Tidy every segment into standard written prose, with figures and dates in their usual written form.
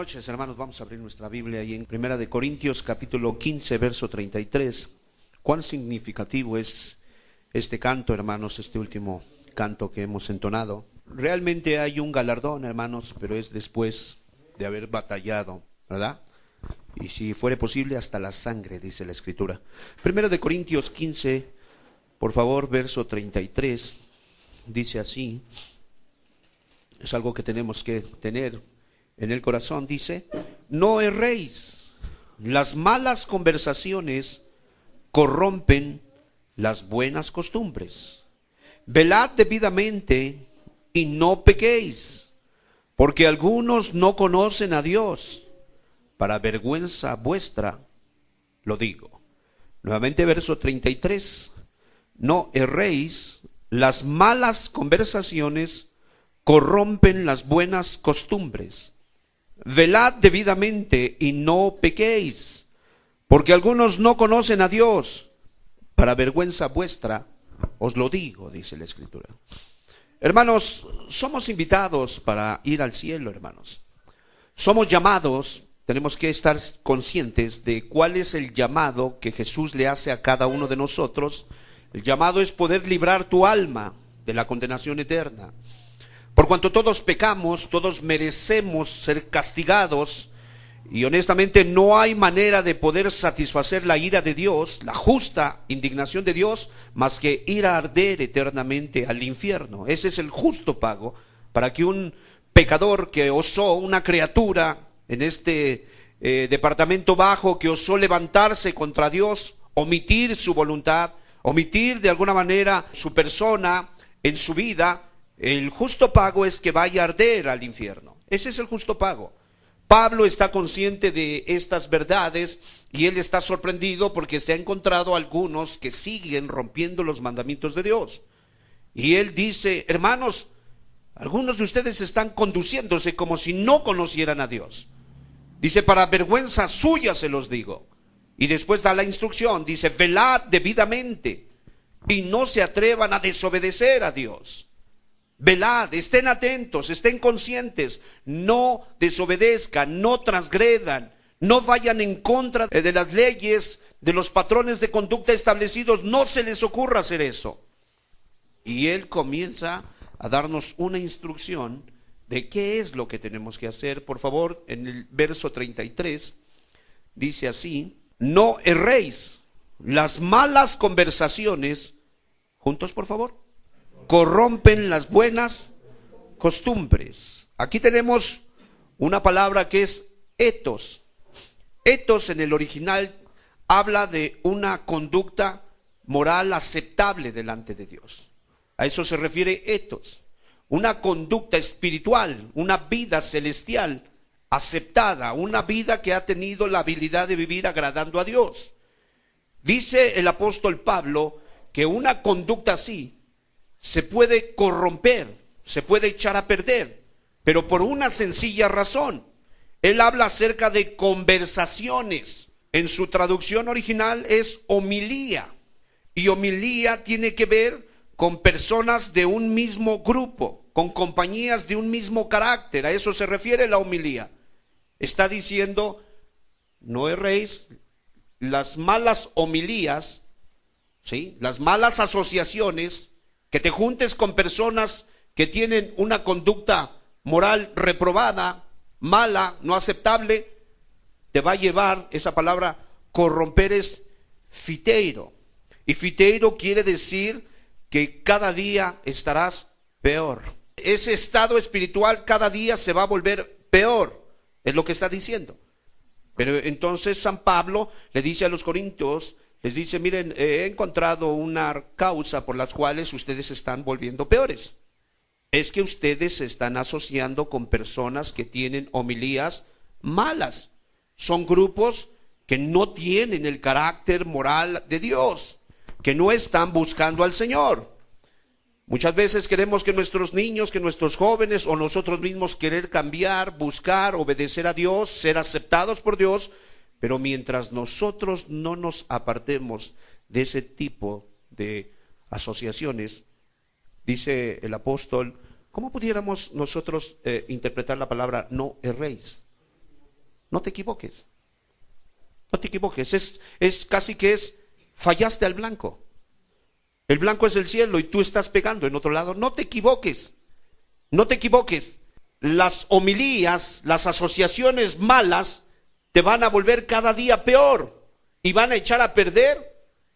noches, hermanos. Vamos a abrir nuestra Biblia ahí en Primera de Corintios, capítulo 15, verso 33. Cuán significativo es este canto, hermanos, este último canto que hemos entonado. Realmente hay un galardón, hermanos, pero es después de haber batallado, ¿verdad? Y si fuere posible, hasta la sangre, dice la Escritura. Primera de Corintios 15, por favor, verso 33, dice así. Es algo que tenemos que tener en el corazón. Dice: no erréis, las malas conversaciones corrompen las buenas costumbres. Velad debidamente y no pequéis, porque algunos no conocen a Dios. Para vergüenza vuestra lo digo. Nuevamente verso 33. No erréis, las malas conversaciones corrompen las buenas costumbres. Velad debidamente y no pequéis, porque algunos no conocen a Dios. Para vergüenza vuestra os lo digo, dice la Escritura. Hermanos, somos invitados para ir al cielo, hermanos. Somos llamados, tenemos que estar conscientes de cuál es el llamado que Jesús le hace a cada uno de nosotros. El llamado es poder librar tu alma de la condenación eterna. Por cuanto todos pecamos, todos merecemos ser castigados, y honestamente no hay manera de poder satisfacer la ira de Dios, la justa indignación de Dios, más que ir a arder eternamente al infierno. Ese es el justo pago para que un pecador que osó, una criatura en este departamento bajo, que osó levantarse contra Dios, omitir su voluntad, omitir de alguna manera su persona en su vida, el justo pago es que vaya a arder al infierno. Ese es el justo pago. Pablo está consciente de estas verdades y él está sorprendido porque se ha encontrado algunos que siguen rompiendo los mandamientos de Dios. Y él dice: hermanos, algunos de ustedes están conduciéndose como si no conocieran a Dios. Dice: para vergüenza suya se los digo. Y después da la instrucción, dice: velad debidamente y no se atrevan a desobedecer a Dios. Velad, estén atentos, estén conscientes, no desobedezcan, no transgredan, no vayan en contra de las leyes, de los patrones de conducta establecidos, no se les ocurra hacer eso. Y él comienza a darnos una instrucción de qué es lo que tenemos que hacer. Por favor, en el verso 33 dice así: no erréis, las malas conversaciones, juntos por favor, corrompen las buenas costumbres. Aquí tenemos una palabra que es etos. Etos en el original habla de una conducta moral aceptable delante de Dios. A eso se refiere etos. Una conducta espiritual, una vida celestial aceptada, una vida que ha tenido la habilidad de vivir agradando a Dios. Dice el apóstol Pablo que una conducta así se puede corromper, se puede echar a perder, pero por una sencilla razón. Él habla acerca de conversaciones. En su traducción original es homilía, y homilía tiene que ver con personas de un mismo grupo, con compañías de un mismo carácter. A eso se refiere la homilía. Está diciendo: no erréis, las malas homilías, ¿sí?, las malas asociaciones, que te juntes con personas que tienen una conducta moral reprobada, mala, no aceptable, te va a llevar, esa palabra corromper es fiteiro. Y fiteiro quiere decir que cada día estarás peor. Ese estado espiritual cada día se va a volver peor, es lo que está diciendo. Pero entonces San Pablo le dice a los corintios, les dice: miren, he encontrado una causa por las cuales ustedes se están volviendo peores. Es que ustedes se están asociando con personas que tienen homilías malas. Son grupos que no tienen el carácter moral de Dios, que no están buscando al Señor. Muchas veces queremos que nuestros niños, que nuestros jóvenes o nosotros mismos querer cambiar, buscar, obedecer a Dios, ser aceptados por Dios. Pero mientras nosotros no nos apartemos de ese tipo de asociaciones, dice el apóstol, ¿cómo pudiéramos nosotros interpretar la palabra no erréis? No te equivoques. No te equivoques. Es casi que fallaste al blanco. El blanco es el cielo y tú estás pegando en otro lado. No te equivoques. No te equivoques. Las homilías, las asociaciones malas te van a volver cada día peor y van a echar a perder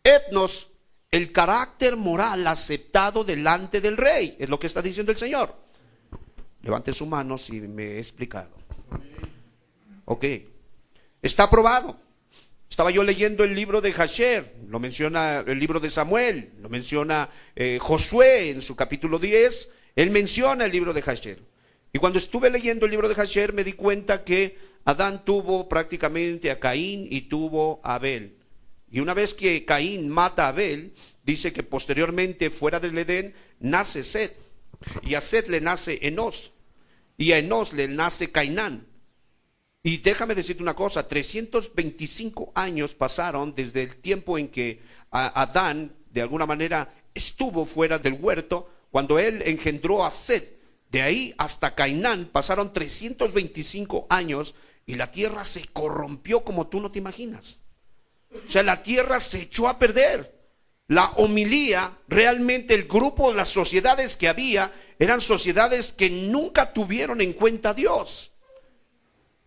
etnos, el carácter moral aceptado delante del rey. Es lo que está diciendo el Señor. Levante su mano si me he explicado. Ok. Está aprobado. Estaba yo leyendo el libro de Jasher, lo menciona el libro de Samuel, lo menciona Josué en su capítulo 10, él menciona el libro de Jasher. Y cuando estuve leyendo el libro de Jasher me di cuenta que Adán tuvo prácticamente a Caín y tuvo a Abel. Y una vez que Caín mata a Abel, dice que posteriormente fuera del Edén nace Set. Y a Set le nace Enós. Y a Enós le nace Cainán. Y déjame decirte una cosa, 325 años pasaron desde el tiempo en que Adán de alguna manera estuvo fuera del huerto, cuando él engendró a Set. De ahí hasta Cainán pasaron 325 años y la tierra se corrompió como tú no te imaginas. O sea, la tierra se echó a perder. La homilía, realmente el grupo, las sociedades que había, eran sociedades que nunca tuvieron en cuenta a Dios.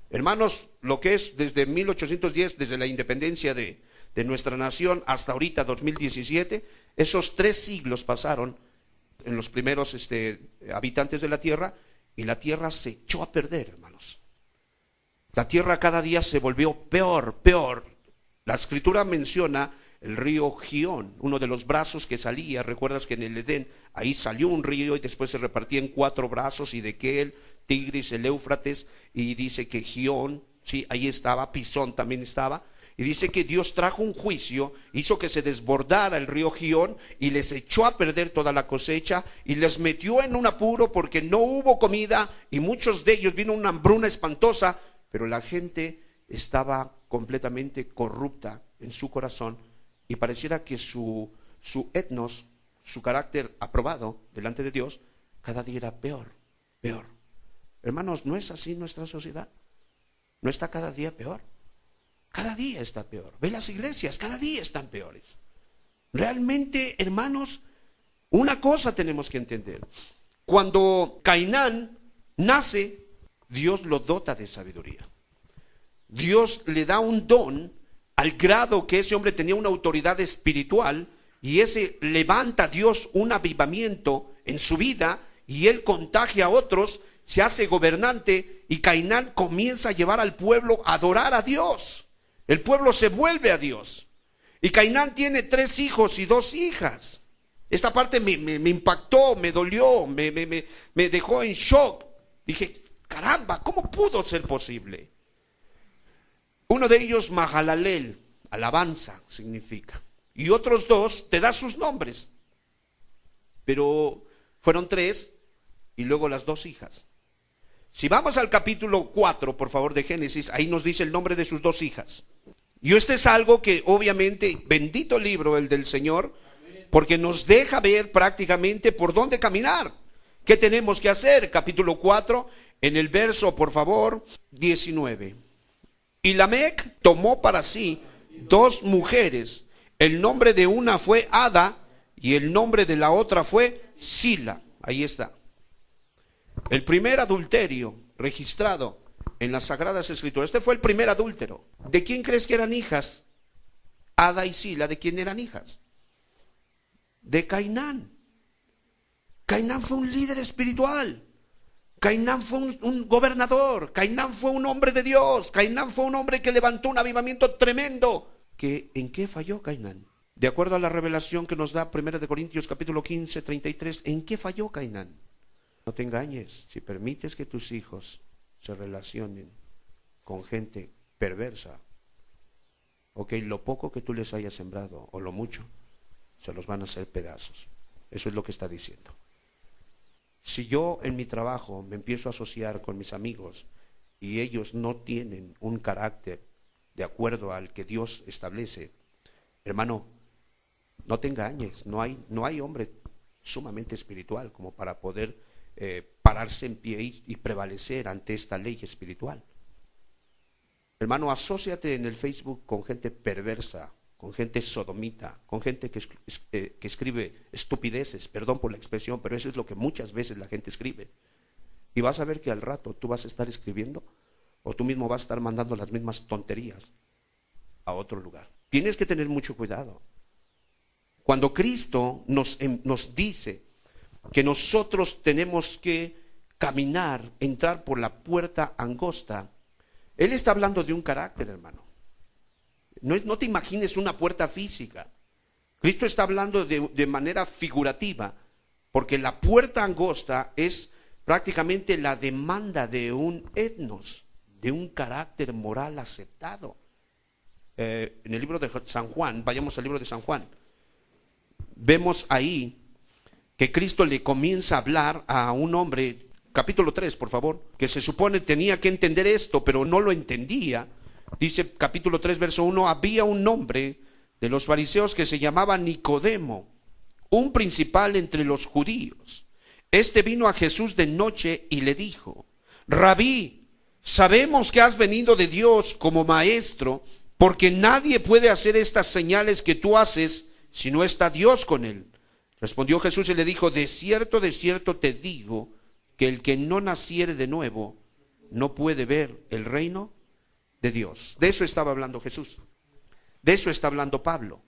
Hermanos, lo que es desde 1810, desde la independencia de nuestra nación hasta ahorita 2017, esos 3 siglos pasaron en los primeros habitantes de la tierra, y la tierra se echó a perder, hermanos. La tierra cada día se volvió peor, peor. La escritura menciona el río Gión, uno de los brazos que salía. Recuerdas que en el Edén ahí salió un río y después se repartía en 4 brazos, y de Quel, Tigris, el Éufrates, y dice que Gión, sí, ahí estaba, Pisón también estaba. Y dice que Dios trajo un juicio, hizo que se desbordara el río Gión y les echó a perder toda la cosecha y les metió en un apuro porque no hubo comida, y muchos de ellos vino una hambruna espantosa, pero la gente estaba completamente corrupta en su corazón y pareciera que su etnos, su carácter aprobado delante de Dios, cada día era peor, peor. Hermanos, ¿no es así nuestra sociedad? ¿No está cada día peor? Cada día está peor. Ve las iglesias, cada día están peores. Realmente, hermanos, una cosa tenemos que entender. Cuando Cainán nace, Dios lo dota de sabiduría. Dios le da un don al grado que ese hombre tenía una autoridad espiritual, y ese levanta a Dios un avivamiento en su vida, y él contagia a otros, se hace gobernante, y Cainán comienza a llevar al pueblo a adorar a Dios. El pueblo se vuelve a Dios. Y Cainán tiene 3 hijos y 2 hijas. Esta parte me impactó, me dolió, me dejó en shock. Dije, caramba, ¿cómo pudo ser posible? Uno de ellos, Mahalalel, alabanza significa. Y otros 2, te da sus nombres. Pero fueron 3 y luego las 2 hijas. Si vamos al capítulo 4, por favor, de Génesis, ahí nos dice el nombre de sus 2 hijas. Y este es algo que obviamente, bendito libro el del Señor, porque nos deja ver prácticamente por dónde caminar. ¿Qué tenemos que hacer? Capítulo 4, en el verso, por favor, 19. Y Lamec tomó para sí 2 mujeres. El nombre de una fue Ada y el nombre de la otra fue Sila. Ahí está. El primer adulterio registrado en las Sagradas Escrituras. Este fue el primer adúltero. ¿De quién crees que eran hijas? Ada y Sila, ¿de quién eran hijas? De Cainán. Cainán fue un líder espiritual. Cainán fue un gobernador. Cainán fue un hombre de Dios. Cainán fue un hombre que levantó un avivamiento tremendo. ¿En qué falló Cainán? De acuerdo a la revelación que nos da 1 Corintios capítulo 15, 33, ¿en qué falló Cainán? No te engañes. Si permites que tus hijos se relacionen con gente perversa, lo poco que tú les hayas sembrado, o lo mucho, se los van a hacer pedazos. Eso es lo que está diciendo. Si yo en mi trabajo me empiezo a asociar con mis amigos y ellos no tienen un carácter de acuerdo al que Dios establece, hermano, no te engañes. No hay hombre sumamente espiritual como para poder pararse en pie y prevalecer ante esta ley espiritual. Hermano, asóciate en el Facebook con gente perversa, con gente sodomita, con gente que escribe estupideces, perdón por la expresión, pero eso es lo que muchas veces la gente escribe. Y vas a ver que al rato tú vas a estar escribiendo o tú mismo vas a estar mandando las mismas tonterías a otro lugar. Tienes que tener mucho cuidado. Cuando Cristo nos dice que nosotros tenemos que caminar, entrar por la puerta angosta, Él está hablando de un carácter, hermano. No te imagines una puerta física. Cristo está hablando de manera figurativa, porque la puerta angosta es prácticamente la demanda de un etnos, de un carácter moral aceptado. En el libro de San Juan, vayamos al libro de San Juan, vemos ahí que Cristo le comienza a hablar a un hombre, capítulo 3, por favor, que se supone tenía que entender esto, pero no lo entendía. Dice capítulo 3, verso 1, había un hombre de los fariseos que se llamaba Nicodemo, un principal entre los judíos. Este vino a Jesús de noche y le dijo: Rabí, sabemos que has venido de Dios como maestro, porque nadie puede hacer estas señales que tú haces si no está Dios con él. Respondió Jesús y le dijo: de cierto te digo, que el que no naciere de nuevo no puede ver el reino de Dios. De eso estaba hablando Jesús. De eso está hablando Pablo.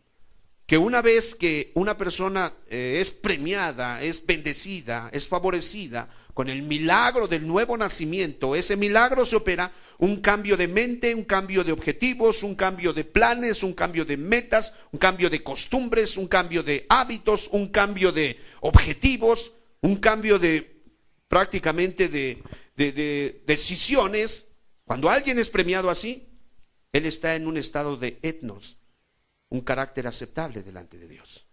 Que una vez que una persona es premiada, es bendecida, es favorecida con el milagro del nuevo nacimiento, ese milagro se opera un cambio de mente, un cambio de objetivos, un cambio de planes, un cambio de metas, un cambio de costumbres, un cambio de hábitos, un cambio de objetivos, un cambio de prácticamente de decisiones. Cuando alguien es premiado así, él está en un estado de etnos, un carácter aceptable delante de Dios.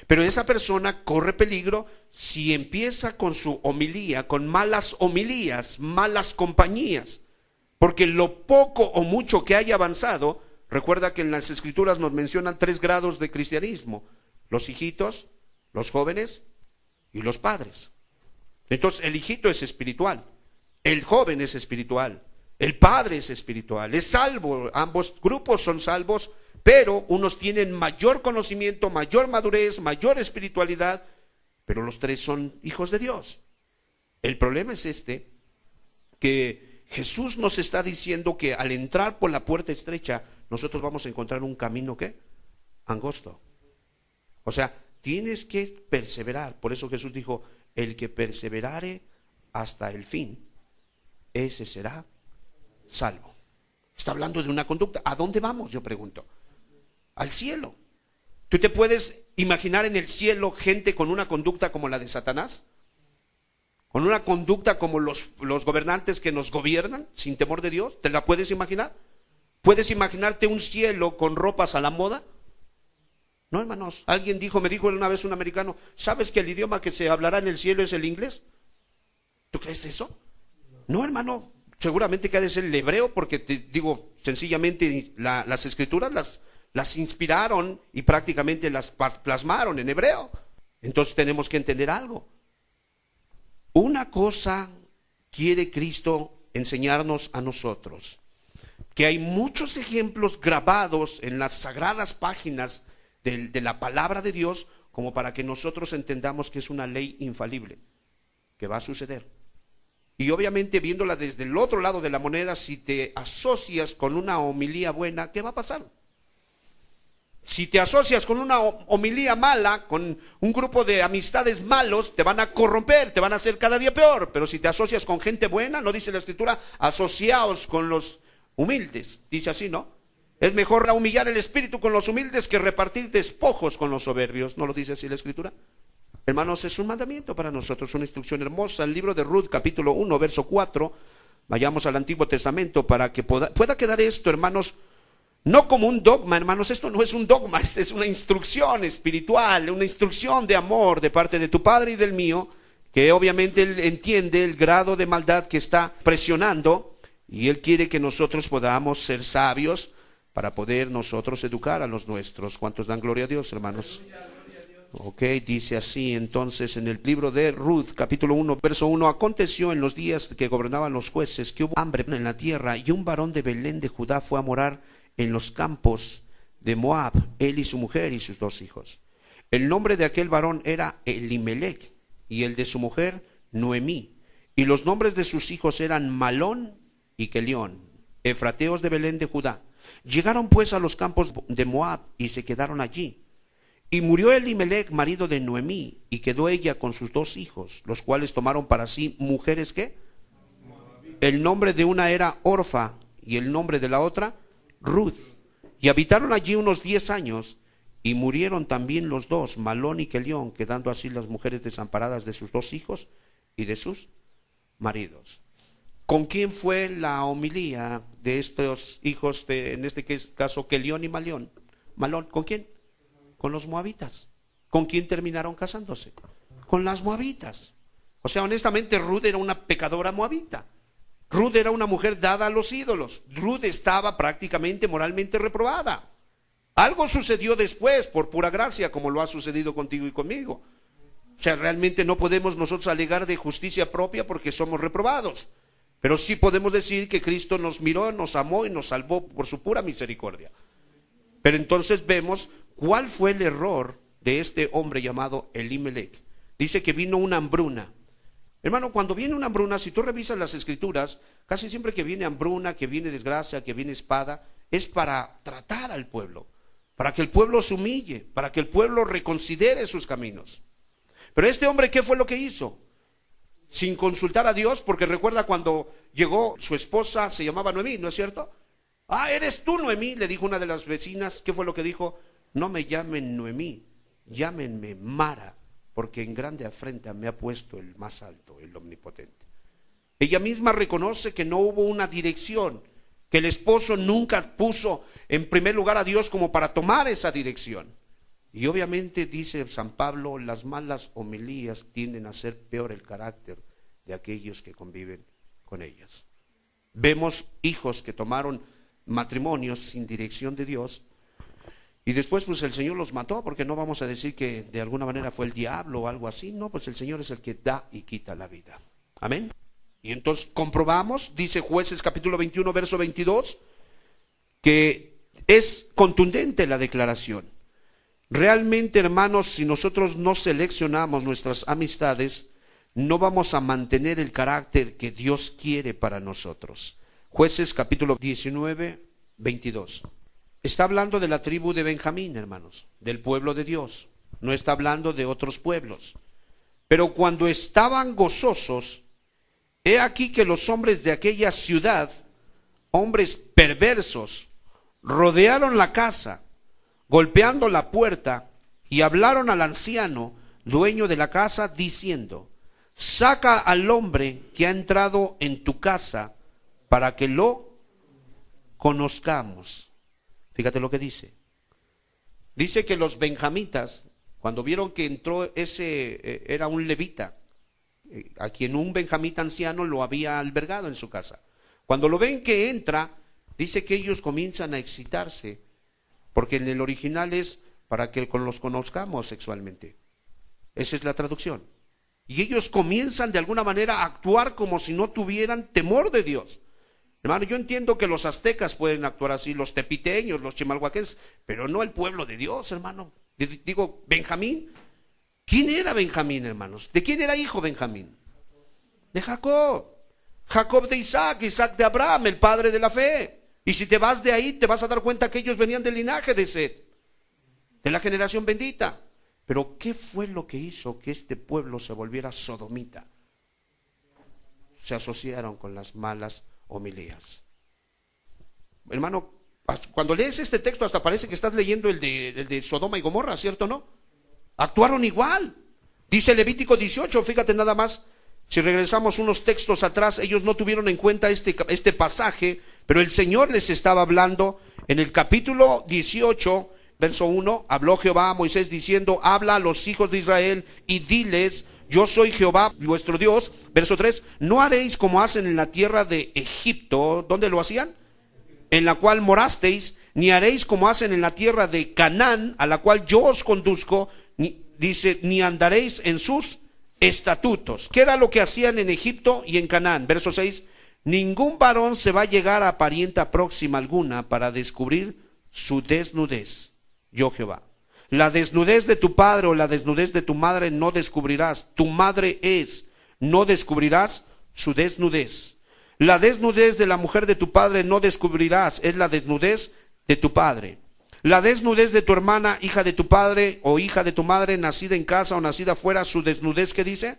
Pero esa persona corre peligro si empieza con su homilía, con malas homilías, malas compañías, porque lo poco o mucho que haya avanzado, recuerda que en las escrituras nos mencionan 3 grados de cristianismo: los hijitos, los jóvenes y los padres. Entonces el hijito es espiritual, el joven es espiritual, el padre es espiritual, es salvo, ambos grupos son salvos, pero unos tienen mayor conocimiento, mayor madurez, mayor espiritualidad, pero los 3 son hijos de Dios. El problema es que Jesús nos está diciendo que al entrar por la puerta estrecha, nosotros vamos a encontrar un camino, ¿qué? Angosto. O sea, tienes que perseverar. Por eso Jesús dijo: el que perseverare hasta el fin, ese será salvo. Está hablando de una conducta. ¿A dónde vamos? Yo pregunto. Al cielo. ¿Tú te puedes imaginar en el cielo gente con una conducta como la de Satanás? ¿Con una conducta como los gobernantes que nos gobiernan sin temor de Dios? ¿Te la puedes imaginar? ¿Puedes imaginarte un cielo con ropas a la moda? No, hermanos. Alguien me dijo una vez un americano: ¿sabes que el idioma que se hablará en el cielo es el inglés? ¿Tú crees eso? No, hermano. Seguramente que ha de ser el hebreo, porque te digo, sencillamente las escrituras las inspiraron y prácticamente las plasmaron en hebreo. Entonces tenemos que entender algo. Una cosa quiere Cristo enseñarnos a nosotros, que hay muchos ejemplos grabados en las sagradas páginas de la palabra de Dios, como para que nosotros entendamos que es una ley infalible, que va a suceder. Y obviamente viéndola desde el otro lado de la moneda, si te asocias con una homilía buena, ¿qué va a pasar? Si te asocias con una homilía mala, con un grupo de amistades malos, te van a corromper, te van a hacer cada día peor. Pero si te asocias con gente buena, no dice la escritura: asociaos con los humildes, dice así, ¿no? Es mejor humillar el espíritu con los humildes que repartir despojos con los soberbios. ¿No lo dice así la escritura? Hermanos, es un mandamiento para nosotros, una instrucción hermosa. El libro de Ruth, capítulo 1, verso 4. Vayamos al Antiguo Testamento para que pueda quedar esto, hermanos, no como un dogma, hermanos. Esto no es un dogma, esta es una instrucción espiritual, una instrucción de amor de parte de tu Padre y del mío, que obviamente Él entiende el grado de maldad que está presionando, y Él quiere que nosotros podamos ser sabios para poder nosotros educar a los nuestros. ¿Cuántos dan gloria a Dios, hermanos? Ok, dice así entonces en el libro de Ruth, capítulo 1, verso 1. Aconteció en los días que gobernaban los jueces que hubo hambre en la tierra, y un varón de Belén de Judá fue a morar en los campos de Moab, él y su mujer y sus 2 hijos. El nombre de aquel varón era Elimelech, y el de su mujer Noemí, y los nombres de sus hijos eran Malón y Kelión, efrateos de Belén de Judá. Llegaron pues a los campos de Moab y se quedaron allí. Y murió Elimelech, marido de Noemí, y quedó ella con sus 2 hijos, los cuales tomaron para sí mujeres, ¿qué? El nombre de una era Orfa, y el nombre de la otra Ruth. Y habitaron allí unos 10 años, y murieron también los 2, Malón y Kelión, quedando así las mujeres desamparadas de sus 2 hijos y de sus maridos. ¿Con quién fue la homilía de estos hijos, en este caso Kelión y Malón? ¿Con quién? Con los moabitas. ¿Con quién terminaron casándose? Con las moabitas. O sea, honestamente, Ruth era una pecadora moabita. Ruth era una mujer dada a los ídolos. Ruth estaba prácticamente moralmente reprobada. Algo sucedió después, por pura gracia, como lo ha sucedido contigo y conmigo. O sea, realmente no podemos nosotros alegar de justicia propia porque somos reprobados. Pero sí podemos decir que Cristo nos miró, nos amó y nos salvó por su pura misericordia. Pero entonces vemos cuál fue el error de este hombre llamado Elimelech. Dice que vino una hambruna. Hermano, cuando viene una hambruna, si tú revisas las escrituras, casi siempre que viene hambruna, que viene desgracia, que viene espada, es para tratar al pueblo, para que el pueblo se humille, para que el pueblo reconsidere sus caminos. Pero este hombre, ¿qué fue lo que hizo? Sin consultar a Dios, porque recuerda cuando llegó su esposa, se llamaba Noemí, ¿no es cierto? Ah, ¿eres tú, Noemí?, le dijo una de las vecinas. ¿Qué fue lo que dijo? No me llamen Noemí, llámenme Mara, porque en grande afrenta me ha puesto el más alto, el omnipotente. Ella misma reconoce que no hubo una dirección, que el esposo nunca puso en primer lugar a Dios como para tomar esa dirección. Y obviamente, dice San Pablo, las malas homilías tienden a hacer peor el carácter de aquellos que conviven con ellas. Vemos hijos que tomaron matrimonios sin dirección de Dios, y después pues el Señor los mató, porque no vamos a decir que de alguna manera fue el diablo o algo así. No, pues el Señor es el que da y quita la vida. Amén. Y entonces comprobamos, dice Jueces capítulo 21 verso 22, que es contundente la declaración. Realmente, hermanos, si nosotros no seleccionamos nuestras amistades, no vamos a mantener el carácter que Dios quiere para nosotros. Jueces capítulo 19, 22. Está hablando de la tribu de Benjamín, hermanos, del pueblo de Dios. No está hablando de otros pueblos. Pero cuando estaban gozosos, he aquí que los hombres de aquella ciudad, hombres perversos, rodearon la casa, golpeando la puerta, y hablaron al anciano, dueño de la casa, diciendo: saca al hombre que ha entrado en tu casa para que lo conozcamos. Fíjate lo que dice. Dice que los benjamitas, cuando vieron que entró era un levita, a quien un benjamita anciano lo había albergado en su casa. Cuando lo ven que entra, dice que ellos comienzan a excitarse, porque en el original es para que los conozcamos sexualmente. Esa es la traducción. Y ellos comienzan de alguna manera a actuar como si no tuvieran temor de Dios. Hermano, yo entiendo que los aztecas pueden actuar así, los tepiteños, los chimalhuaquenses, pero no el pueblo de Dios, hermano. Digo, Benjamín. ¿Quién era Benjamín, hermanos? ¿De quién era hijo Benjamín? De Jacob. Jacob de Isaac, Isaac de Abraham, el padre de la fe. Y si te vas de ahí, te vas a dar cuenta que ellos venían del linaje de Set, de la generación bendita. Pero ¿qué fue lo que hizo que este pueblo se volviera sodomita? Se asociaron con las malas homilías. Hermano, cuando lees este texto hasta parece que estás leyendo el de Sodoma y Gomorra, ¿cierto o no? Actuaron igual. Dice Levítico 18, fíjate nada más, si regresamos unos textos atrás, ellos no tuvieron en cuenta este pasaje, pero el Señor les estaba hablando en el capítulo 18, verso 1, habló Jehová a Moisés diciendo: habla a los hijos de Israel y diles: yo soy Jehová vuestro Dios. Verso 3, no haréis como hacen en la tierra de Egipto. ¿Dónde lo hacían? En la cual morasteis. Ni haréis como hacen en la tierra de Canaán, a la cual yo os conduzco. dice, ni andaréis en sus estatutos. ¿Qué era lo que hacían en Egipto y en Canaán? Verso 6, ningún varón se va a llegar a parienta próxima alguna para descubrir su desnudez. Yo Jehová. La desnudez de tu padre o la desnudez de tu madre no descubrirás. Tu madre es, no descubrirás su desnudez. La desnudez de la mujer de tu padre no descubrirás, es la desnudez de tu padre. La desnudez de tu hermana, hija de tu padre o hija de tu madre, nacida en casa o nacida fuera, su desnudez, ¿qué dice?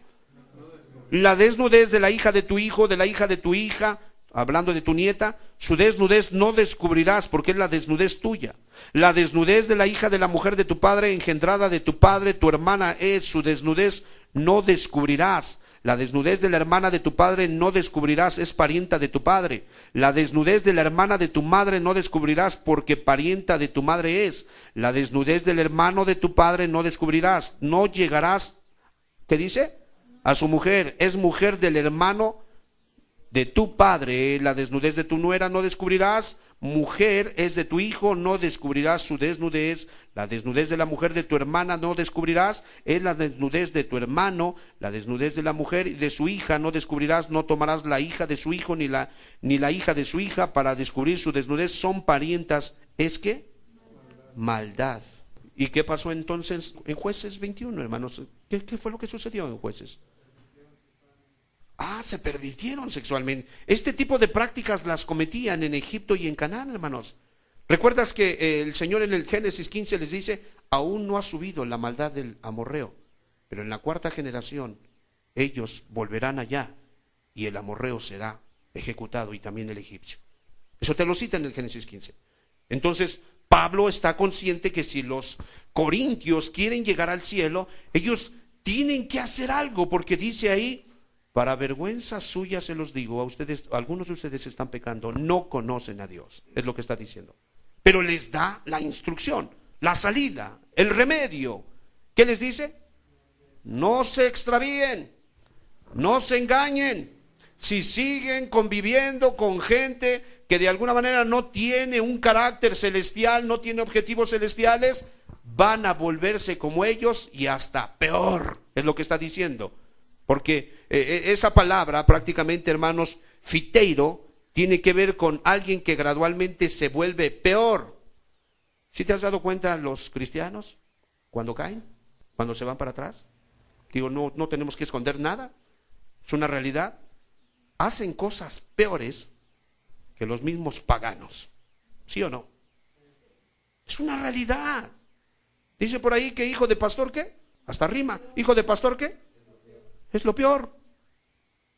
La desnudez de la hija de tu hijo, de la hija de tu hija, hablando de tu nieta, su desnudez no descubrirás porque es la desnudez tuya. La desnudez de la hija de la mujer de tu padre, engendrada de tu padre, tu hermana es, su desnudez no descubrirás. La desnudez de la hermana de tu padre no descubrirás, es parienta de tu padre. La desnudez de la hermana de tu madre no descubrirás, porque parienta de tu madre es. La desnudez del hermano de tu padre no descubrirás. No llegarás, ¿qué dice? A su mujer, es mujer del hermano de tu padre. La desnudez de tu nuera no descubrirás. Mujer es de tu hijo, no descubrirás su desnudez. La desnudez de la mujer de tu hermana no descubrirás, es la desnudez de tu hermano. La desnudez de la mujer y de su hija no descubrirás. No tomarás la hija de su hijo ni la hija de su hija para descubrir su desnudez. Son parientas. ¿Es qué? Maldad. ¿Y qué pasó entonces en Jueces 21, hermanos? ¿Qué fue lo que sucedió en Jueces? Se pervirtieron sexualmente. Este tipo de prácticas las cometían en Egipto y en Canaán, hermanos. ¿Recuerdas que el Señor en el Génesis 15 les dice, aún no ha subido la maldad del amorreo, pero en la cuarta generación ellos volverán allá y el amorreo será ejecutado y también el egipcio? Eso te lo cita en el Génesis 15. Entonces, Pablo está consciente que si los corintios quieren llegar al cielo, ellos tienen que hacer algo, porque dice ahí, para vergüenza suya se los digo, a ustedes, algunos de ustedes están pecando, no conocen a Dios, es lo que está diciendo. Pero les da la instrucción, la salida, el remedio. ¿Qué les dice? No se extravíen, no se engañen. Si siguen conviviendo con gente que de alguna manera no tiene un carácter celestial, no tiene objetivos celestiales, van a volverse como ellos y hasta peor, es lo que está diciendo. Porque esa palabra prácticamente, hermanos, fiteiro, tiene que ver con alguien que gradualmente se vuelve peor. ¿Sí te has dado cuenta los cristianos cuando caen? Cuando se van para atrás. Digo, no tenemos que esconder nada. Es una realidad. Hacen cosas peores que los mismos paganos. ¿Sí o no? Es una realidad. Dice por ahí que hijo de pastor, ¿qué? Hasta rima. Hijo de pastor, ¿qué? Es lo peor.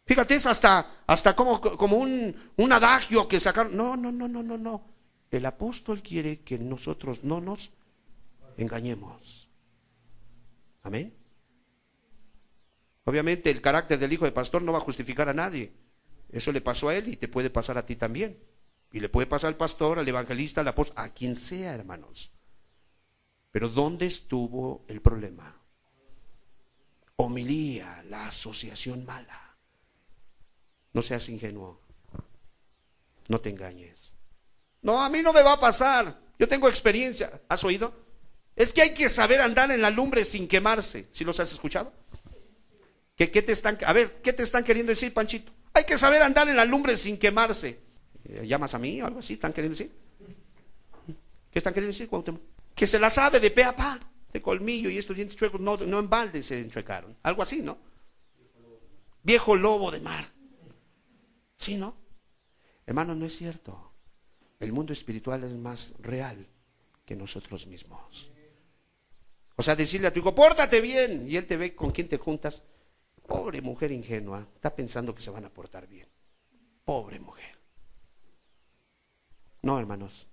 Fíjate, es hasta como un adagio que sacaron. No. El apóstol quiere que nosotros no nos engañemos. Amén. Obviamente el carácter del hijo de pastor no va a justificar a nadie. Eso le pasó a él y te puede pasar a ti también. Y le puede pasar al pastor, al evangelista, al apóstol, a quien sea, hermanos. Pero ¿dónde estuvo el problema? Homilía, la asociación mala. No seas ingenuo. No te engañes. No, a mí no me va a pasar. Yo tengo experiencia. ¿Has oído? Es que hay que saber andar en la lumbre sin quemarse. ¿Sí los has escuchado? ¿Qué te están queriendo decir, Panchito? Hay que saber andar en la lumbre sin quemarse. ¿Llamas a mí o algo así? ¿Están queriendo decir? ¿Qué están queriendo decir, Cuauhtémoc? Que se la sabe de pe a pa. De colmillo y estos dientes chuecos no en balde se enchuecaron. Algo así, ¿no? Viejo lobo de mar. ¿Sí, no? Hermano, no es cierto. El mundo espiritual es más real que nosotros mismos. O sea, decirle a tu hijo, pórtate bien, y él te ve con quién te juntas. Pobre mujer ingenua, está pensando que se van a portar bien. Pobre mujer. No, hermanos.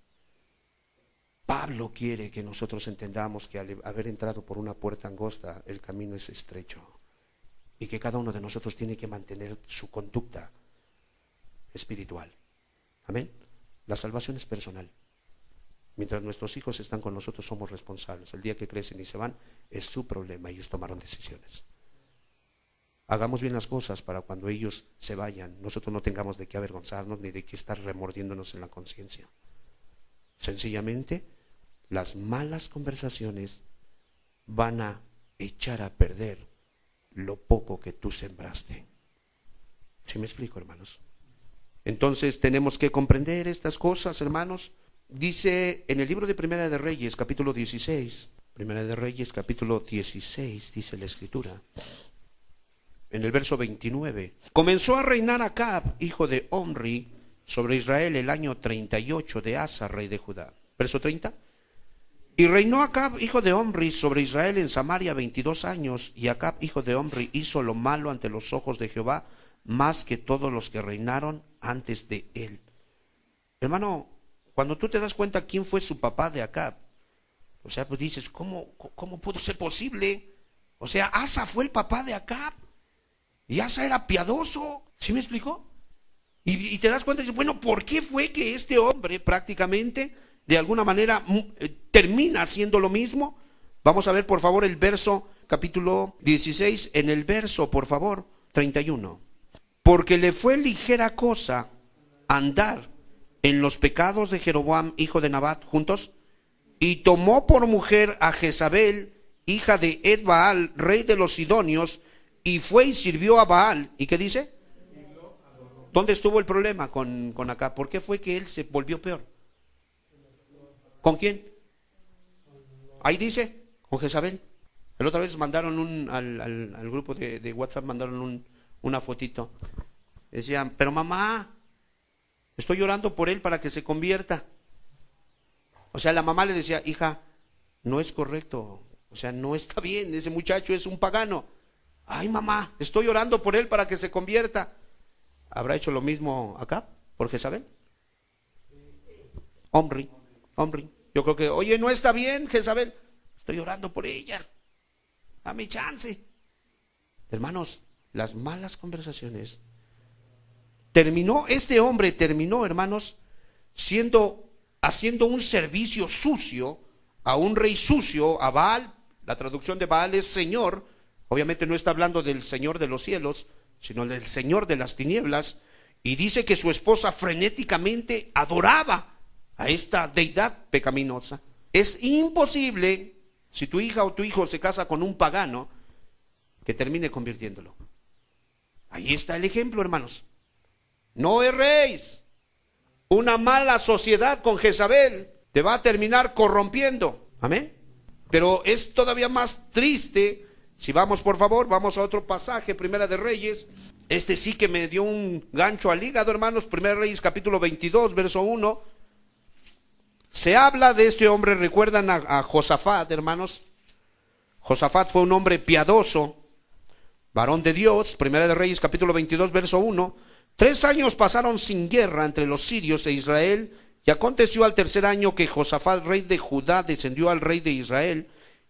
Pablo quiere que nosotros entendamos que al haber entrado por una puerta angosta, el camino es estrecho y que cada uno de nosotros tiene que mantener su conducta espiritual. Amén. La salvación es personal. Mientras nuestros hijos están con nosotros, somos responsables. El día que crecen y se van, es su problema. Ellos tomaron decisiones. Hagamos bien las cosas para cuando ellos se vayan, nosotros no tengamos de qué avergonzarnos ni de qué estar remordiéndonos en la conciencia. Sencillamente, las malas conversaciones van a echar a perder lo poco que tú sembraste. ¿Sí me explico, hermanos? Entonces tenemos que comprender estas cosas, hermanos. Dice en el libro de Primera de Reyes, capítulo 16, Primera de Reyes, capítulo 16, dice la Escritura, en el verso 29, comenzó a reinar Acab, hijo de Omri, sobre Israel el año 38 de Asa, rey de Judá. Verso 30. Y reinó Acab, hijo de Omri, sobre Israel en Samaria 22 años, y Acab, hijo de Omri, hizo lo malo ante los ojos de Jehová, más que todos los que reinaron antes de él. Hermano, cuando tú te das cuenta quién fue su papá de Acab, o sea, pues dices, ¿cómo pudo ser posible? O sea, Asa fue el papá de Acab, y Asa era piadoso. ¿Sí me explicó? Y te das cuenta y dices, bueno, ¿por qué fue que este hombre prácticamente, de alguna manera, termina haciendo lo mismo? Vamos a ver, por favor, el verso, capítulo 16, en el verso, por favor, 31. Porque le fue ligera cosa andar en los pecados de Jeroboam, hijo de Nabat, juntos, y tomó por mujer a Jezabel, hija de Ed-Baal, rey de los Sidonios, y fue y sirvió a Baal. ¿Y qué dice? ¿Dónde estuvo el problema con Acab? ¿Por qué fue que él se volvió peor? ¿Con quién? Ahí dice, con Jezabel. La otra vez mandaron al grupo de WhatsApp, mandaron una fotito. Decían, pero mamá, estoy llorando por él para que se convierta. O sea, la mamá le decía, hija, no es correcto, o sea, no está bien, ese muchacho es un pagano. Ay, mamá, estoy orando por él para que se convierta. ¿Habrá hecho lo mismo acá por Jezabel? Omri. Yo creo que, oye, no está bien, Jezabel, estoy orando por ella, dame chance. Hermanos, las malas conversaciones. Este hombre terminó, hermanos, haciendo un servicio sucio a un rey sucio, a Baal. La traducción de Baal es Señor. Obviamente no está hablando del Señor de los cielos, sino del Señor de las tinieblas. Y dice que su esposa frenéticamente adoraba a esta deidad pecaminosa. Es imposible, si tu hija o tu hijo se casa con un pagano, que termine convirtiéndolo. Ahí está el ejemplo, hermanos. No erréis. Una mala sociedad con Jezabel te va a terminar corrompiendo. Amén. Pero es todavía más triste. Si vamos, por favor, vamos a otro pasaje, Primera de Reyes. Este sí que me dio un gancho al hígado, hermanos. Primera de Reyes, capítulo 22, verso 1. Se habla de este hombre, recuerdan a Josafat, hermanos. Josafat fue un hombre piadoso, varón de Dios. Primera de Reyes, capítulo 22, verso 1. 3 años pasaron sin guerra entre los sirios e Israel, y aconteció al tercer año que Josafat, rey de Judá, descendió al rey de Israel,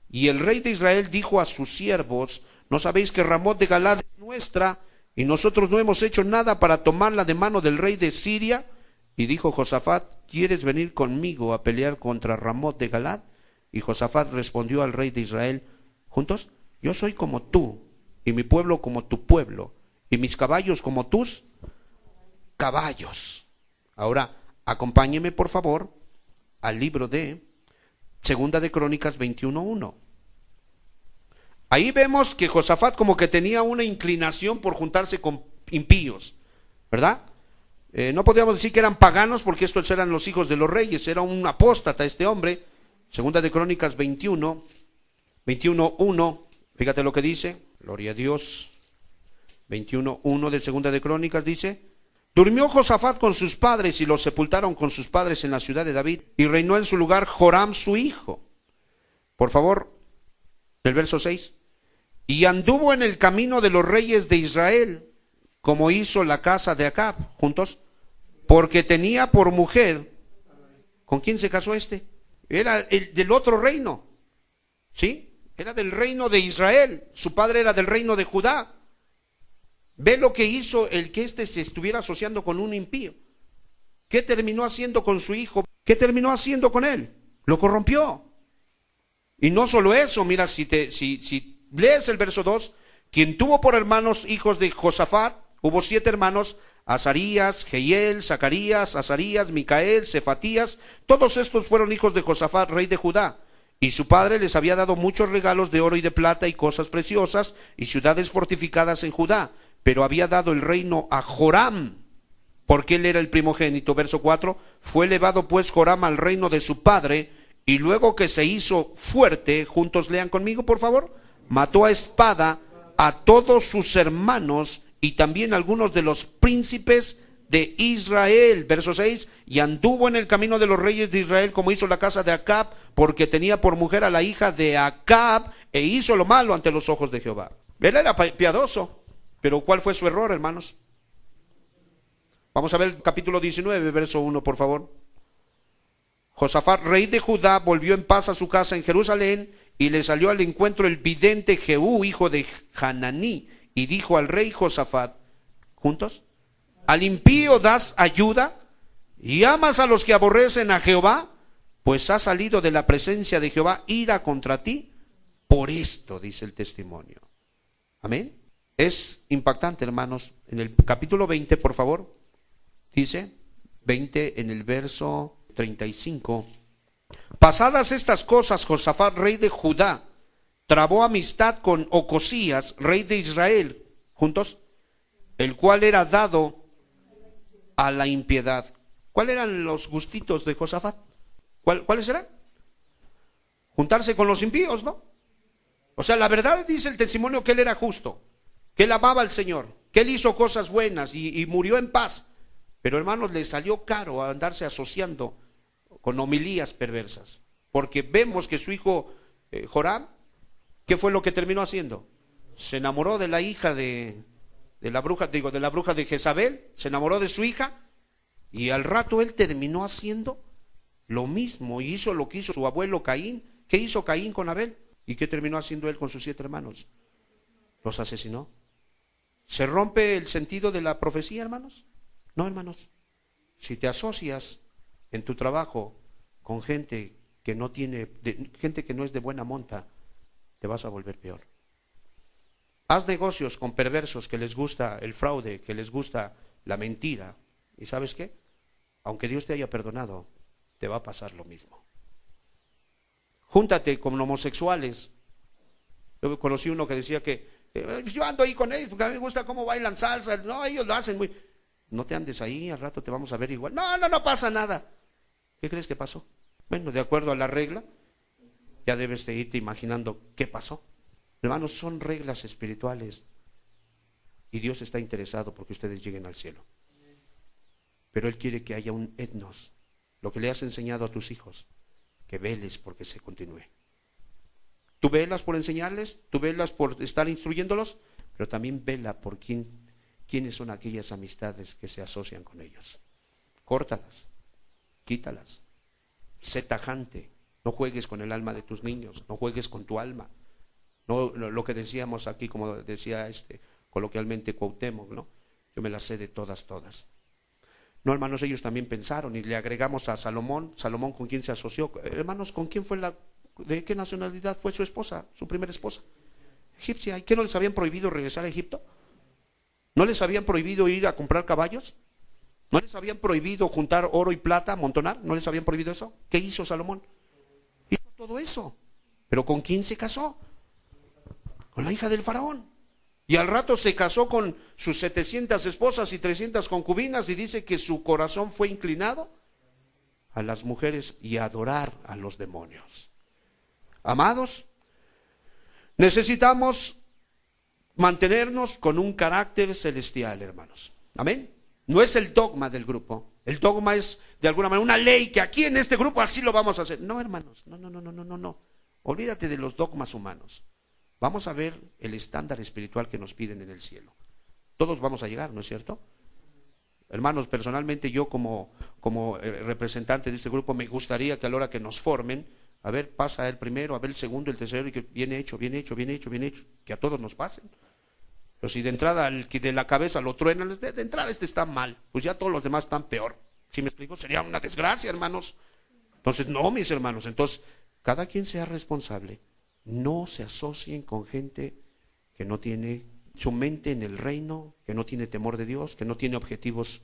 y el rey de Israel dijo a sus siervos, ¿no sabéis que Ramot de Galad es nuestra, y nosotros no hemos hecho nada para tomarla de mano del rey de Siria? Y dijo Josafat, ¿quieres venir conmigo a pelear contra Ramot de Galad? Y Josafat respondió al rey de Israel, ¿juntos? Yo soy como tú, y mi pueblo como tu pueblo, y mis caballos como tus caballos. Ahora, acompáñeme por favor al libro de Segunda de Crónicas 21:1. Ahí vemos que Josafat como que tenía una inclinación por juntarse con impíos, ¿verdad? No podíamos decir que eran paganos porque estos eran los hijos de los reyes, era un apóstata este hombre. Segunda de Crónicas 21:1, fíjate lo que dice, gloria a Dios. 21:1 de Segunda de Crónicas dice, durmió Josafat con sus padres y los sepultaron con sus padres en la ciudad de David, y reinó en su lugar Joram su hijo. Por favor, el verso 6. Y anduvo en el camino de los reyes de Israel, como hizo la casa de Acab, juntos, porque tenía por mujer, ¿con quién se casó este? Era el del otro reino, ¿sí? Era del reino de Israel, su padre era del reino de Judá. Ve lo que hizo el que se estuviera asociando con un impío. ¿Qué terminó haciendo con su hijo? ¿Qué terminó haciendo con él? Lo corrompió. Y no solo eso, mira, si lees el verso 2, quien tuvo por hermanos hijos de Josafat, hubo 7 hermanos, Azarías, Jehiel, Zacarías, Azarías, Micael, Cefatías, todos estos fueron hijos de Josafat, rey de Judá. Y su padre les había dado muchos regalos de oro y de plata y cosas preciosas y ciudades fortificadas en Judá, pero había dado el reino a Joram, porque él era el primogénito. Verso 4, fue elevado pues Joram al reino de su padre, y luego que se hizo fuerte, juntos lean conmigo por favor, mató a espada a todos sus hermanos y también algunos de los príncipes de Israel. Verso 6, y anduvo en el camino de los reyes de Israel como hizo la casa de Acab, porque tenía por mujer a la hija de Acab, e hizo lo malo ante los ojos de Jehová. Él era piadoso, pero ¿cuál fue su error, hermanos? Vamos a ver el capítulo 19, verso 1, por favor. Josafat, rey de Judá, volvió en paz a su casa en Jerusalén, y le salió al encuentro el vidente Jehú, hijo de Hananí, y dijo al rey Josafat, ¿juntos? ¿Al impío das ayuda y amas a los que aborrecen a Jehová? Pues ha salido de la presencia de Jehová ira contra ti por esto, dice el testimonio. Amén. Es impactante, hermanos. En el capítulo 20, por favor, dice 20 en el verso 35. Pasadas estas cosas, Josafat, rey de Judá, trabó amistad con Ocosías, rey de Israel, juntos, el cual era dado a la impiedad. ¿Cuáles eran los gustitos de Josafat? ¿Cuáles eran? Juntarse con los impíos, ¿no? O sea, la verdad dice el testimonio que él era justo, que él amaba al Señor, que él hizo cosas buenas y murió en paz. Pero hermanos, le salió caro andarse asociando con homilías perversas, porque vemos que su hijo Joram, ¿qué fue lo que terminó haciendo? Se enamoró de la hija de la bruja de Jezabel, se enamoró de su hija, y al rato él terminó haciendo lo mismo, y hizo lo que hizo su abuelo Caín. ¿Qué hizo Caín con Abel? ¿Y qué terminó haciendo él con sus 7 hermanos? Los asesinó. ¿Se rompe el sentido de la profecía, hermanos? No, hermanos. Si te asocias en tu trabajo con gente que no gente que no es de buena monta, te vas a volver peor. Haz negocios con perversos que les gusta el fraude, que les gusta la mentira. ¿Y sabes qué? Aunque Dios te haya perdonado, te va a pasar lo mismo. Júntate con homosexuales. Yo conocí uno que decía que yo ando ahí con ellos porque a mí me gusta cómo bailan salsa. No, ellos lo hacen muy... No te andes ahí, al rato te vamos a ver igual. No pasa nada. ¿Qué crees que pasó? Bueno, de acuerdo a la regla, ya debes de irte imaginando qué pasó. Hermanos, son reglas espirituales y Dios está interesado porque ustedes lleguen al cielo. Pero Él quiere que haya un etnos, lo que le has enseñado a tus hijos, que veles porque se continúe. Tú velas por enseñarles, tú velas por estar instruyéndolos, pero también vela por quiénes son aquellas amistades que se asocian con ellos. Córtalas, quítalas, sé tajante, no juegues con el alma de tus niños, no juegues con tu alma. No, lo que decíamos aquí, como decía coloquialmente Cuauhtémoc, ¿no? Yo me las sé de todas. No, hermanos, ellos también pensaron y le agregamos a Salomón. Salomón, ¿con quién se asoció? Hermanos, ¿con quién fue de qué nacionalidad fue su esposa, su primera esposa? Egipcia. ¿Y qué no les habían prohibido regresar a Egipto? ¿No les habían prohibido ir a comprar caballos? ¿No les habían prohibido juntar oro y plata, amontonar? ¿No les habían prohibido eso? ¿Qué hizo Salomón? Hizo todo eso. ¿Pero con quién se casó? Con la hija del faraón. Y al rato se casó con sus 700 esposas y 300 concubinas, y dice que su corazón fue inclinado a las mujeres y a adorar a los demonios. Amados, necesitamos mantenernos con un carácter celestial, hermanos. Amén. No es el dogma del grupo. El dogma es de alguna manera una ley que aquí en este grupo así lo vamos a hacer. No, hermanos, no. Olvídate de los dogmas humanos. Vamos a ver el estándar espiritual que nos piden en el cielo. Todos vamos a llegar, ¿no es cierto? Hermanos, personalmente yo como representante de este grupo me gustaría que a la hora que nos formen, a ver, pasa el primero, a ver el segundo, el tercero, y que bien hecho, que a todos nos pasen. Pero si de entrada el que de la cabeza lo truenan, de entrada está mal, pues ya todos los demás están peor. ¿Sí me explico? Sería una desgracia, hermanos. Entonces, no, mis hermanos, entonces, cada quien sea responsable. No se asocien con gente que no tiene su mente en el reino, que no tiene temor de Dios, que no tiene objetivos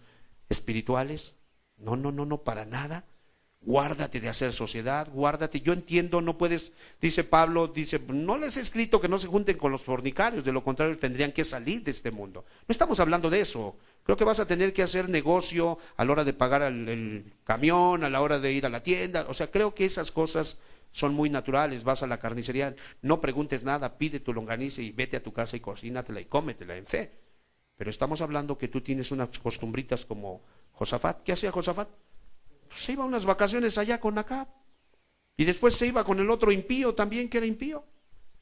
espirituales. No, para nada. Guárdate de hacer sociedad, guárdate. Yo entiendo, no puedes, dice Pablo, dice, no les he escrito que no se junten con los fornicarios, de lo contrario tendrían que salir de este mundo. No estamos hablando de eso. Creo que vas a tener que hacer negocio a la hora de pagar el camión, a la hora de ir a la tienda. O sea, creo que esas cosas son muy naturales. Vas a la carnicería, no preguntes nada, pide tu longaniza y vete a tu casa y cocínatela y cómetela en fe. Pero estamos hablando que tú tienes unas costumbritas como Josafat. ¿Qué hacía Josafat? Se iba a unas vacaciones allá con Acab y después se iba con el otro impío también que era impío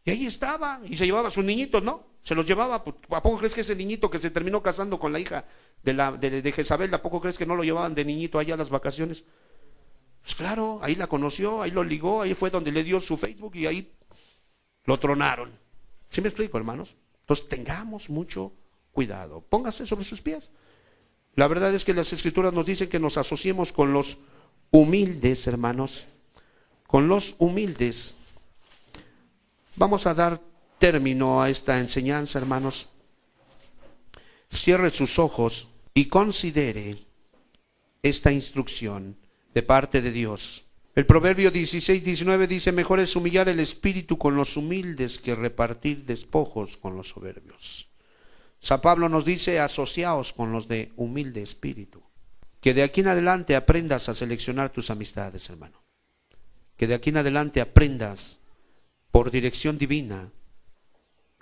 y ahí estaba y se llevaba a sus niñitos, ¿no? Se los llevaba. ¿A poco crees que ese niñito que se terminó casando con la hija de Jezabel, a poco crees que no lo llevaban de niñito allá a las vacaciones? Pues claro, ahí la conoció, ahí lo ligó, ahí fue donde le dio su Facebook y ahí lo tronaron. ¿Sí me explico, hermanos? Entonces tengamos mucho cuidado, póngase sobre sus pies. La verdad es que las Escrituras nos dicen que nos asociemos con los humildes, hermanos, con los humildes. Vamos a dar término a esta enseñanza, hermanos. Cierre sus ojos y considere esta instrucción de parte de Dios. El Proverbio 16:19 dice, mejor es humillar el espíritu con los humildes que repartir despojos con los soberbios. San Pablo nos dice, asociaos con los de humilde espíritu. Que de aquí en adelante aprendas a seleccionar tus amistades, hermano. Que de aquí en adelante aprendas, por dirección divina,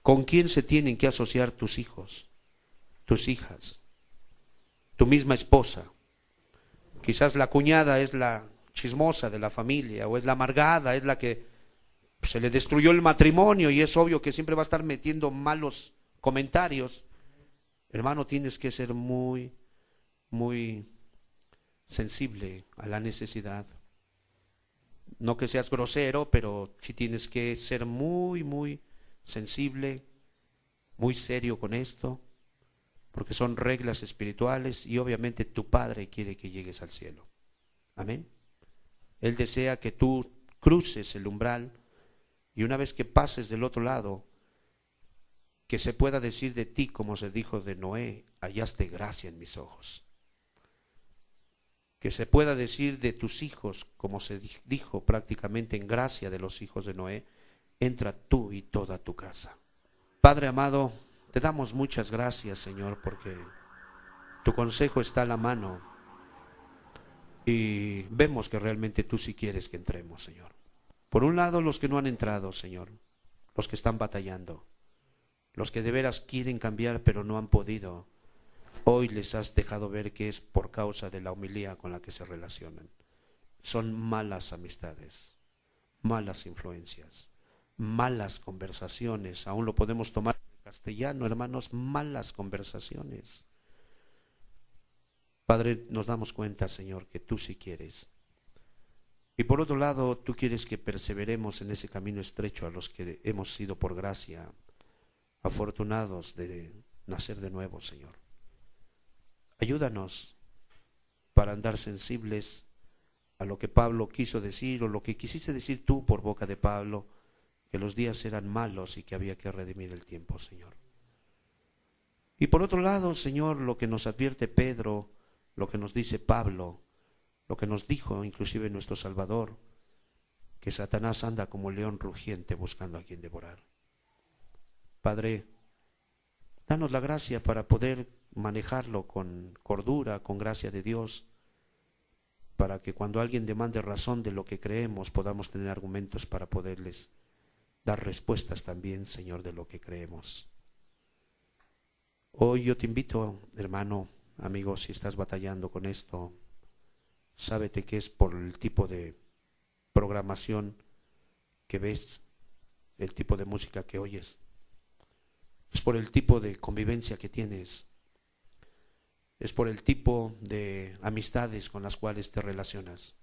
con quién se tienen que asociar tus hijos, tus hijas, tu misma esposa. Quizás la cuñada es la chismosa de la familia, o es la amargada, es la que se le destruyó el matrimonio y es obvio que siempre va a estar metiendo malos comentarios. Hermano, tienes que ser muy, muy sensible a la necesidad. No que seas grosero, pero sí tienes que ser muy, muy sensible, muy serio con esto, porque son reglas espirituales y obviamente tu Padre quiere que llegues al cielo. Amén. Él desea que tú cruces el umbral y una vez que pases del otro lado, que se pueda decir de ti como se dijo de Noé, hallaste gracia en mis ojos. Que se pueda decir de tus hijos como se dijo prácticamente en gracia de los hijos de Noé, entra tú y toda tu casa. Padre amado, te damos muchas gracias, Señor, porque tu consejo está a la mano y vemos que realmente tú sí quieres que entremos, Señor. Por un lado, los que no han entrado, Señor, los que están batallando, los que de veras quieren cambiar pero no han podido, hoy les has dejado ver que es por causa de la humildad con la que se relacionan. Son malas amistades, malas influencias, malas conversaciones, aún lo podemos tomar en castellano, hermanos, malas conversaciones. Padre, nos damos cuenta, Señor, que tú sí quieres. Y por otro lado, tú quieres que perseveremos en ese camino estrecho a los que hemos sido por gracia afortunados de nacer de nuevo, Señor. Ayúdanos para andar sensibles a lo que Pablo quiso decir o lo que quisiste decir tú por boca de Pablo, que los días eran malos y que había que redimir el tiempo, Señor. Y por otro lado, Señor, lo que nos advierte Pedro, lo que nos dice Pablo, lo que nos dijo inclusive nuestro Salvador, que Satanás anda como león rugiente buscando a quien devorar. Padre, danos la gracia para poder manejarlo con cordura, con gracia de Dios, para que cuando alguien demande razón de lo que creemos podamos tener argumentos para poderles dar respuestas también, Señor, de lo que creemos. Hoy yo te invito, hermano, amigo, si estás batallando con esto, sábete que es por el tipo de programación que ves, el tipo de música que oyes. Es por el tipo de convivencia que tienes. Es por el tipo de amistades con las cuales te relacionas.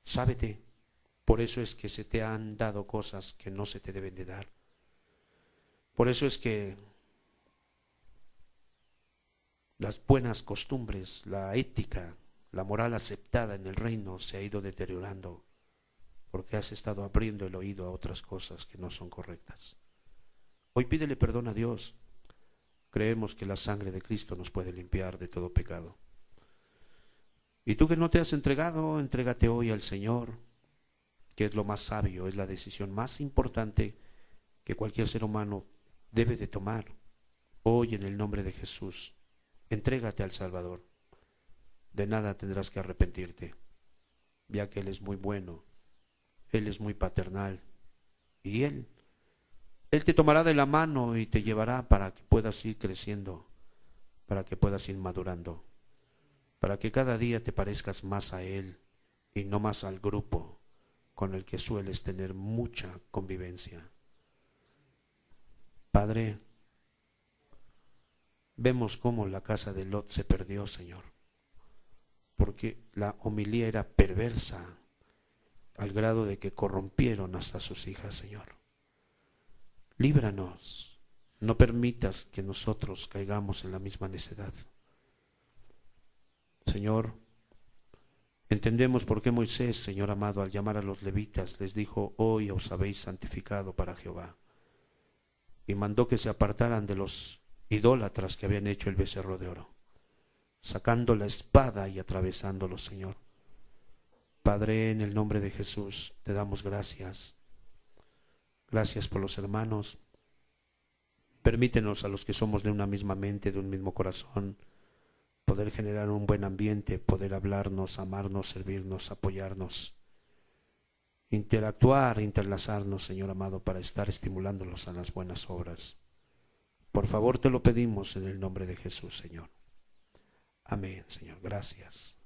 Sábete, por eso es que se te han dado cosas que no se te deben de dar. Por eso es que las buenas costumbres, la ética, la moral aceptada en el reino se ha ido deteriorando porque has estado abriendo el oído a otras cosas que no son correctas. Hoy pídele perdón a Dios. Creemos que la sangre de Cristo nos puede limpiar de todo pecado. Y tú que no te has entregado, entrégate hoy al Señor, que es lo más sabio, es la decisión más importante que cualquier ser humano debe de tomar. Hoy en el nombre de Jesús, entrégate al Salvador. De nada tendrás que arrepentirte, ya que Él es muy bueno, Él es muy paternal, y Él te tomará de la mano y te llevará para que puedas ir creciendo, para que puedas ir madurando, para que cada día te parezcas más a Él y no más al grupo con el que sueles tener mucha convivencia. Padre, vemos cómo la casa de Lot se perdió, Señor, porque la homilía era perversa al grado de que corrompieron hasta sus hijas, Señor. Líbranos, no permitas que nosotros caigamos en la misma necedad. Señor, entendemos por qué Moisés, Señor amado, al llamar a los levitas, les dijo: hoy os habéis santificado para Jehová, y mandó que se apartaran de los idólatras que habían hecho el becerro de oro, sacando la espada y atravesándolo, Señor. Padre, en el nombre de Jesús, te damos gracias. Gracias por los hermanos. Permítenos a los que somos de una misma mente, de un mismo corazón, poder generar un buen ambiente, poder hablarnos, amarnos, servirnos, apoyarnos, interactuar, interlazarnos, Señor amado, para estar estimulándolos a las buenas obras. Por favor, te lo pedimos en el nombre de Jesús, Señor. Amén, Señor. Gracias.